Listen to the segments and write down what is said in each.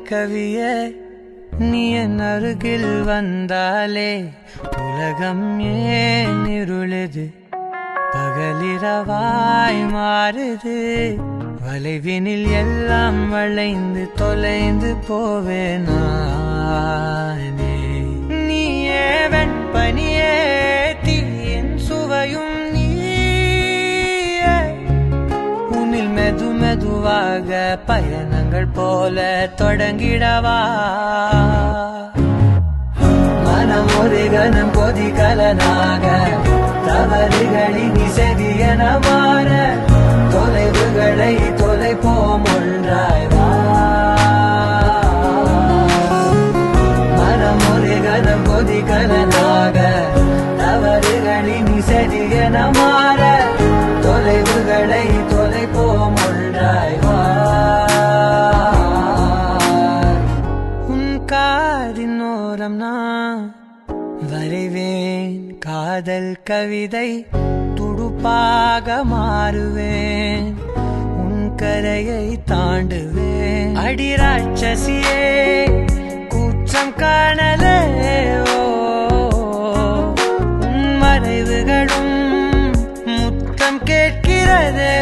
கவியே நீ என் அருகில் வந்தாலே உலகம் ஏன் இருளுது பகலிரவாய் மாறுது வளைவினில் எல்லாம் வளைந்து தொலைந்து போவேனானே நீயே வெண்பனியே தீயின் சுவையும் நீயே உன்னில் மெது மெதுவாக பயணங்கள் போல தொடங்கிடவா மனம் ஒரு கணம் கொதிகலனாக தவறுகளின் இசையன மாற தொலைவுகளை தொலைப்போம் ஒன்றாய் வா மனம் ஒரு கணம் கொதிகலனாக தவறுகளின் இசையன மாற தொலைவுகளை தொலைப்போம் ஒன்றாய் வா உன் காதின் ஓரம் நான் வரைவேன் காதல் கவிதை துடுப்பாக மாறுவேன் உன் கரையை தாண்டுவேன் அடி ராட்சசியே கூச்சம் காணலே உன் மறைவுகளும் முத்தம் கேட்கிறதே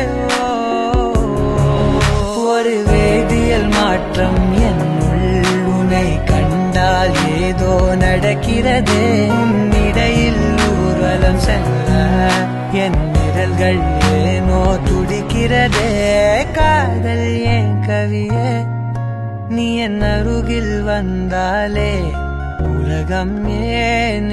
ஒரு வேதியியல் மாற்றம் என்னுள் உன்னை கண்டால் ஏதோ நடக்கிறதே இடையில் ஊர்வலம் செல்ல என் நிழல்கள் ஏனோ துடிக்கிறதே காதல் ஏன் கவியே நீ என் அருகில் வந்தாலே உலகம் ஏன்